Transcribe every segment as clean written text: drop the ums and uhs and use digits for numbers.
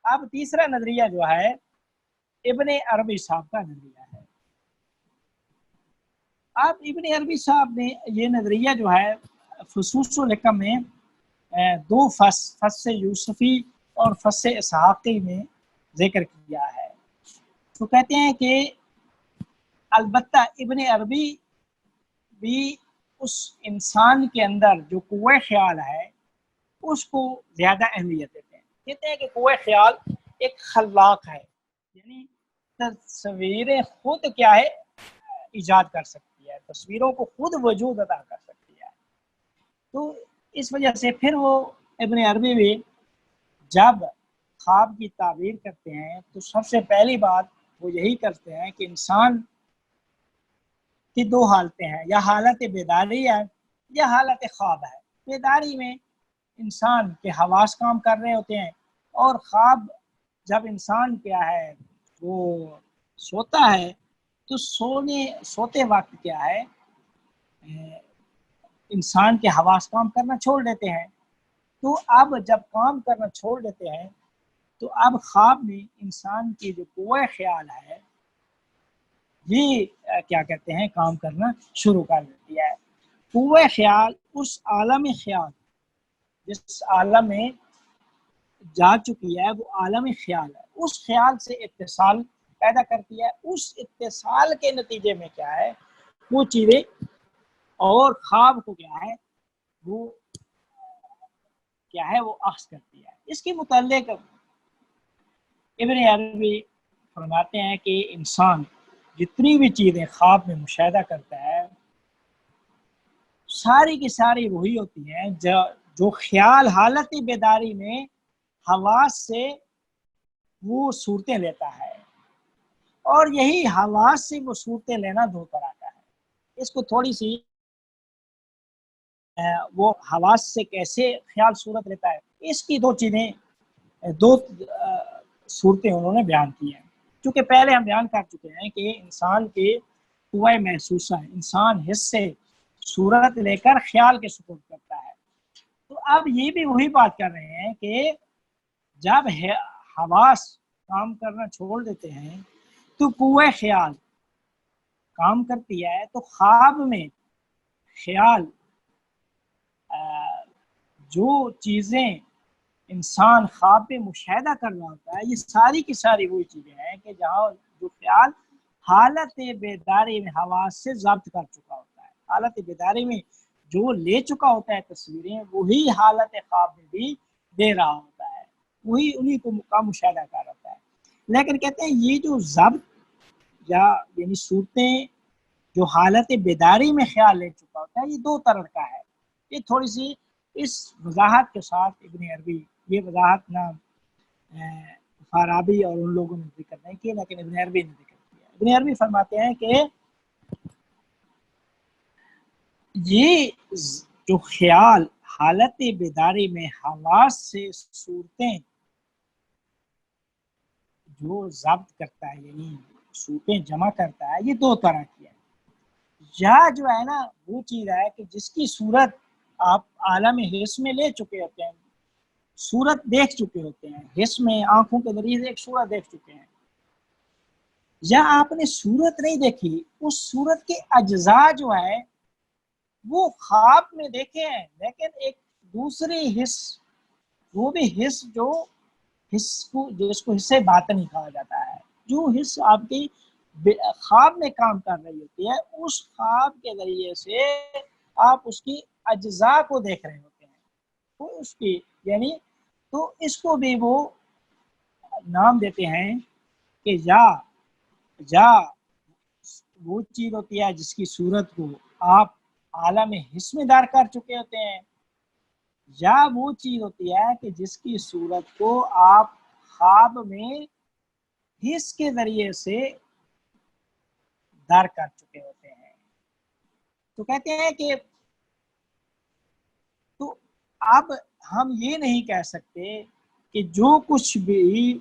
اب تیسرا نظریہ جو ہے ابن عربی صاحب کا نظریہ ہے. اب ابن عربی صاحب نے یہ نظریہ جو ہے فصوص الحکم میں دو فص یوسفی اور فص اسحاقی میں ذکر کیا ہے. تو کہتے ہیں کہ البتہ ابن عربی بھی اس انسان کے اندر جو قوہ خیال ہے اس کو زیادہ اہمیت دیتے ہیں. کہتے ہیں کہ قوہ خیال ایک خلاق ہے، یعنی تصویریں خود کیا ہے ایجاد کر سکتی ہے، تصویروں کو خود وجود عطا کر سکتی ہے. تو اس وجہ سے پھر وہ ابن عربی بھی جب خواب کی تعبیر کرتے ہیں تو سب سے پہلی بات وہ یہی کرتے ہیں کہ انسان کی دو حالتیں ہیں، یا حالت بیداری ہے یا حالت خواب ہے. بیداری میں انسان کے حواس کام کر رہے ہوتے ہیں، اور خواب جب انسان کیا ہے وہ سوتا ہے تو سوتے وقت کیا ہے انسان کے حواس کام کرنا چھوڑ دیتے ہیں. تو اب جب کام کرنا چھوڑ دیتے ہیں تو اب خواب میں انسان کی جو قوہ خیال ہے یہ کیا کہتے ہیں کام کرنا شروع کر دیتی ہے. قوہ خیال اس عالم خیال جس عالم میں جا چکی ہے وہ عالم خیال ہے، اس خیال سے اتصال پیدا کرتی ہے. اس اتصال کے نتیجے میں کیا ہے وہ چیزیں اور خواب کو کیا ہے وہ اخذ کرتی ہے. اس کے متعلق ابن عربی فرماتے ہیں کہ انسان جتنی بھی چیزیں خواب میں مشاہدہ کرتا ہے ساری کی ساری وہی ہوتی ہیں جو خیال حالت بیداری میں حواس سے وہ صورتیں لیتا ہے، اور یہی حواس سے وہ صورتیں لینا دو طرح کا ہے. اس کو تھوڑی سی وہ حواس سے کیسے خیال صورت لیتا ہے اس کی دو صورتیں انہوں نے بیان کی ہیں. چونکہ پہلے ہم بیان کر چکے ہیں کہ انسان کے قوہ محسوسہ انسان حس سے صورت لے کر خیال کے سپرد کرتا ہے. تو اب یہ بھی وہی بات کر رہے ہیں کہ جب حواس کام کرنا چھوڑ دیتے ہیں تو قوہ خیال کام کرتی ہے. تو خواب میں خیال جو چیزیں انسان خواب میں مشاہدہ کر رہا ہوتا ہے یہ ساری کی ساری وہی چیزیں ہیں کہ جہاں جو خیال حالت بیداری میں حواس سے ضبط کر چکا ہوتا ہے. حالت بیداری میں جو لے چکا ہوتا ہے تصویریں وہی حالت خواب میں بھی دے رہا ہوتا ہے، وہی انہی کو مشاہدہ کر رہا ہے. لیکن کہتے ہیں یہ جو ضبط یا یعنی صورتیں جو حالت بیداری میں خیال لے چکا ہوتا ہے یہ دو طرح کا ہے. یہ تھوڑی سی اس وضاحت کے ساتھ ابن عربی یہ وضاحت نہ فارابی اور ان لوگوں نے ذکر نہیں کی لیکن ابن عربی نے ذکر کیا. ابن عربی فرماتے ہیں کہ یہ جو خیال حالت بیداری میں حواس سے صورتیں جو ضبط کرتا ہے یعنی صورتیں جمع کرتا ہے یہ دو طرح کی ہے. یا جو ہے نا وہ چیز ہے کہ جس کی صورت آپ عالم حس میں لے چکے ہوتے ہیں، صورت دیکھ چکے ہوتے ہیں، حس میں آنکھوں کے ذریعے سے ایک صورت دیکھ چکے ہیں، یا آپ نے صورت نہیں دیکھی اس صورت کے اجزاء جو ہے وہ خواب میں دیکھے ہیں لیکن ایک دوسری حس وہ بھی حس جو حس کو جس کو حصے باطنی کہا جاتا ہے، جو حس آپ کی خواب میں کام کر رہی ہوتی ہے اس خواب کے ذریعے سے آپ اس کی اجزاء کو دیکھ رہے ہوتے ہیں. تو اس کی یعنی تو اس کو بھی وہ نام دیتے ہیں کہ یا وہ چیز ہوتی ہے جس کی صورت کو آپ عالم حس میں دار کر چکے ہوتے ہیں، یا وہ چیز ہوتی ہے کہ جس کی صورت کو آپ خواب میں حس کے ذریعے سے دار کر چکے ہوتے ہیں. تو کہتے ہیں کہ تو اب ہم یہ نہیں کہہ سکتے کہ جو کچھ بھی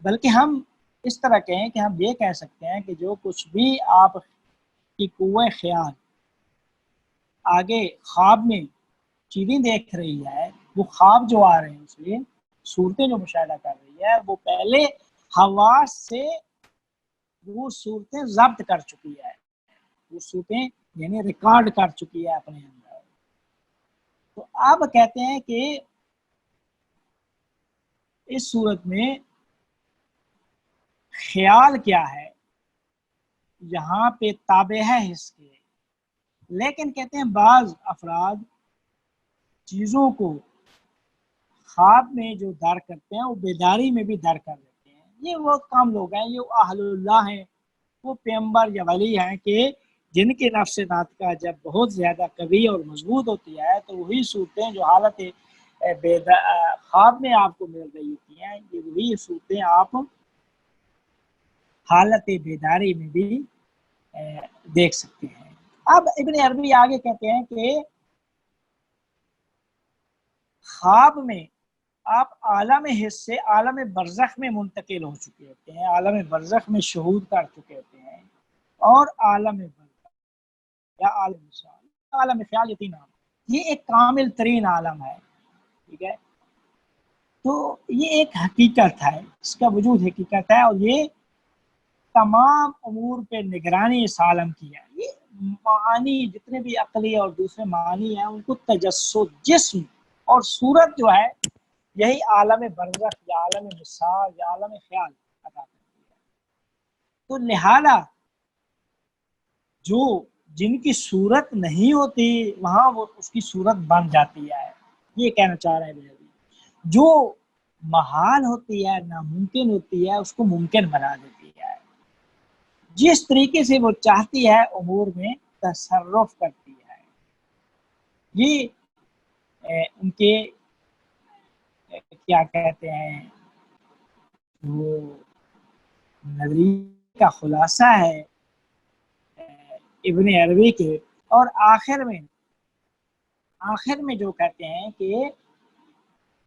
بلکہ ہم اس طرح کہیں کہ ہم یہ کہہ سکتے ہیں کہ جو کچھ بھی آپ کی قوہ خیال آگے خواب میں چیزیں دیکھ رہی ہے وہ خواب جو آ رہے ہیں اس لیے صورتیں جو مشاہدہ کر رہی ہے وہ پہلے حواس سے وہ صورتیں ضبط کر چکی ہے، وہ صورتیں یعنی ریکارڈ کر چکی ہے اپنے اندر۔ تو اب کہتے ہیں کہ اس صورت میں خیال کیا ہے، یہاں پہ تابع ہے حس کے، لیکن کہتے ہیں بعض افراد چیزوں کو خواب میں جو در کرتے ہیں وہ بیداری میں بھی در کر لیتے ہیں۔ یہ وہ کام لوگ ہیں، یہ اہل اللہ ہیں، وہ پیغمبر یا ولی ہیں کہ جن کے نفس ناطقہ جب بہت زیادہ قوی اور مضبوط ہوتی ہے تو وہی صورتیں جو حالت خواب میں آپ کو مل رہی ہوتی ہیں، یہ وہی صورتیں آپ حالت بیداری میں بھی دیکھ سکتے ہیں۔ اب ابن عربی آگے کہتے ہیں کہ خواب میں آپ عالم حس سے عالم برزخ میں منتقل ہو چکے ہوتے ہیں، عالم برزخ میں شہود کر چکے ہوتے ہیں، اور عالم برزخ یا عالم مثال، عالم خیال، یہ تین عالم، یہ ایک کامل ترین عالم ہے، ٹھیک ہے۔ تو یہ ایک حقیقت ہے، اس کا وجود حقیقت ہے، اور یہ تمام امور پہ نگرانی اس عالم کی ہے۔ یہ معانی جتنے بھی عقلی اور دوسرے معانی ہیں ان کو تجسد، جسم اور صورت جو ہے یہی عالم برزخ یا عالم مثال یا عالم خیال عطا کرتی ہے۔ تو لہذا جو جن کی صورت نہیں ہوتی وہاں وہ اس کی صورت بن جاتی ہے، یہ کہنا چاہ رہے ہیں۔ جو محال ہوتی ہے، ناممکن ہوتی ہے، اس کو ممکن بنا دیتی ہے، جس طریقے سے وہ چاہتی ہے امور میں تصرف کرتی ہے۔ یہ ان کے کیا کہتے ہیں وہ نظریے کا خلاصہ ہے ابن عربی کے۔ اور آخر میں جو کہتے ہیں کہ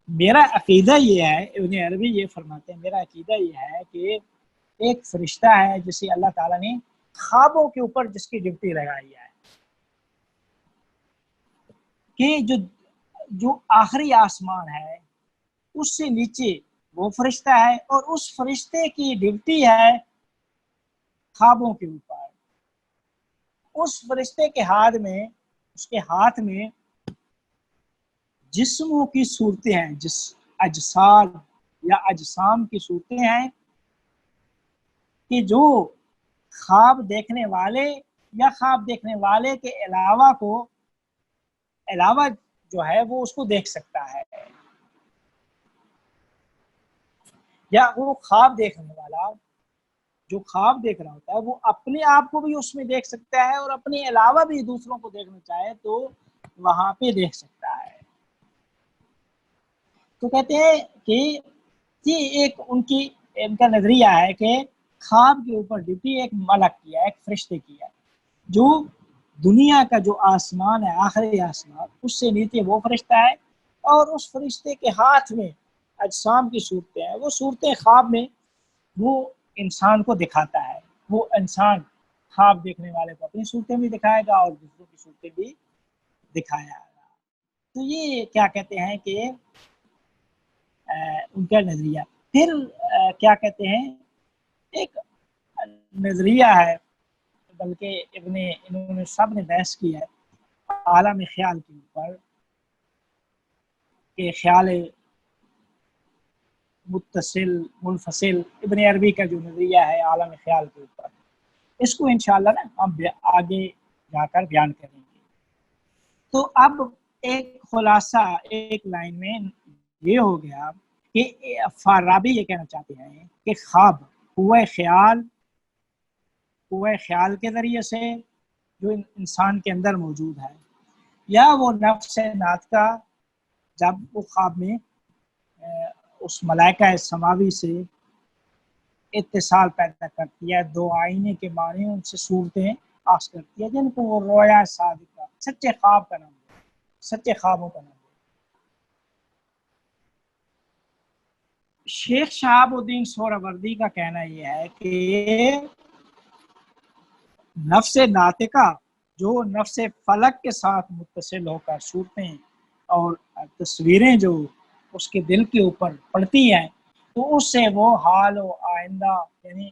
میرا عقیدہ یہ ہے، ابن عربی یہ فرماتے ہیں میرا عقیدہ یہ ہے کہ ایک فرشتہ ہے جسے اللہ تعالیٰ نے خوابوں کے اوپر جس کی ڈیوٹی لگائی ہے، کہ جو آخری آسمان ہے اس سے نیچے وہ فرشتہ ہے، اور اس فرشتے کی ڈیوٹی ہے خوابوں کے اوپر۔ اس فرشتے کے ہاتھ میں جسموں کی صورتیں ہیں، اجساد یا اجسام کی صورتیں ہیں کہ جو خواب دیکھنے والے یا خواب دیکھنے والے کے علاوہ جو ہے وہ اس کو دیکھ سکتا ہے، یا وہ خواب دیکھنے والا جو خواب دیکھ رہا ہوتا ہے وہ اپنے آپ کو بھی اس میں دیکھ سکتا ہے، اور اپنے علاوہ بھی دوسروں کو دیکھنا چاہے تو وہاں پہ دیکھ سکتا ہے۔ تو کہتے ہیں کہ یہ ایک ان کا نظریہ ہے کہ خواب کے اوپر ڈیوٹی ایک ملک کی ہے، ایک فرشتے کی ہے، جو دنیا کا جو آسمان ہے، آخری آسمان، اس سے نیچے وہ فرشتہ ہے، اور اس فرشتے کے ہاتھ میں اجسام کی صورتیں ہیں، وہ صورتیں خواب میں وہ انسان کو دکھاتا ہے، وہ انسان خواب دیکھنے والے کو اپنی صورتیں بھی دکھائے گا اور دوسروں کی صورتیں بھی دکھایا گا۔ تو یہ کیا کہتے ہیں کہ ان کا نظریہ۔ پھر کیا کہتے ہیں ایک نظریہ ہے، بلکہ انہوں نے سب نے بحث کی ہے عالم خیال کے اوپر، کہ خیال متصل منفصل، ابن عربی کا جو نظریہ ہے عالم خیال کے اوپر، اس کو انشاءاللہ نا ہم آگے جا کر بیان کریں گے۔ تو اب ایک خلاصہ ایک لائن میں یہ ہو گیا کہ فارابی یہ کہنا چاہتے ہیں کہ خواب قوہ خیال کے ذریعے سے جو انسان کے اندر موجود ہے، یا وہ نفس ناطقہ جب وہ خواب میں اس ملائکہ سماوی سے اتصال پیدا کرتی ہے، دو آئینے کے معنی ان سے صورتیں پاس کرتی ہے، جن کو وہ رویا صادقہ، سچے خواب کا نام ہے، سچے خوابوں کا نام ہے۔ شیخ شہاب الدین سہروردی کا کہنا یہ ہے کہ نفس ناطقہ جو نفس فلک کے ساتھ متصل ہو کر صورتیں اور تصویریں جو اس کے دل کے اوپر پڑتی ہیں تو اس سے وہ حال و آئندہ یعنی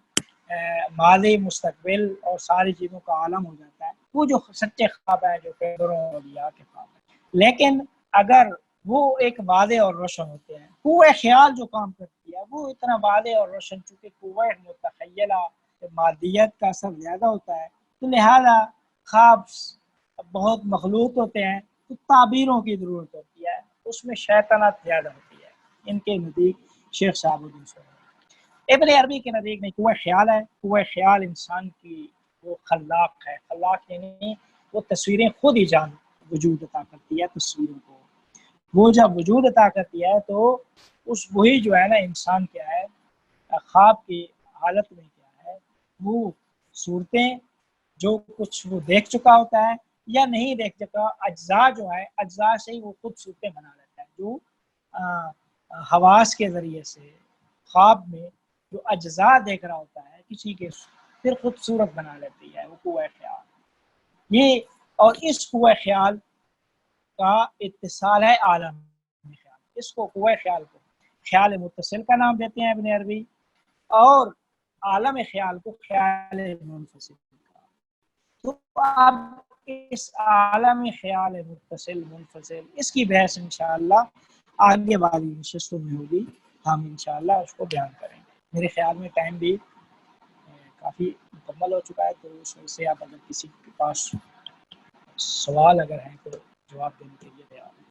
ماضی مستقبل اور ساری چیزوں کا عالم ہو جاتا ہے، وہ جو سچے خواب ہیں جو پیغمبروں اور اولیاء کے خواب ہیں۔ لیکن اگر وہ ایک واضح اور روشن ہوتے ہیں، قوہ خیال جو کام کرتی ہے وہ اتنا واضح اور روشن، چونکہ قوہ متخیلہ مادیت کا اثر زیادہ ہوتا ہے تو لہذا خواب بہت مخلوط ہوتے ہیں، تو تعبیروں کی ضرورت ہوتی ہے، اس میں شیطنت زیادہ ہوتی ہے ان کے نزدیک شیخ صاحب الدین سہروردی۔ ابن عربی کے نزدیک نہیں، قوہ خیال ہے، قوہ خیال انسان کی وہ خلاق ہے، خلاق یعنی وہ تصویریں خود ہی جان وجود عطا کرتی ہے تصویروں کو، وہ جب وجود عطا کرتی ہے تو اس وہی جو ہے نا انسان کیا ہے خواب کی حالت میں کیا ہے وہ صورتیں جو کچھ وہ دیکھ چکا ہوتا ہے یا نہیں دیکھ چکا، اجزاء جو ہے اجزاء سے ہی وہ خود صورتیں بنا لیتا ہے، جو حواس کے ذریعے سے خواب میں جو اجزاء دیکھ رہا ہوتا ہے کسی کے پھر خوبصورت بنا لیتی ہے وہ قوہ خیال یہ، اور اس قوہ خیال کا اتصال ہے عالم خیال، اس کو قوہ خیال کو خیال متصل کا نام دیتے ہیں ابن عربی، اور عالم خیال کو خیال منفصل کا۔ تو اب اس عالم خیال متصل منفصل اس کی بحث انشاءاللہ آگے والی نشستوں میں ہوگی، ہم انشاءاللہ اس کو بیان کریں گے۔ میرے خیال میں ٹائم بھی کافی مکمل ہو چکا ہے، تو اس وجہ سے آپ اگر کسی کے پاس سوال اگر ہیں تو جواب دینے کے لیے تیار ہیں۔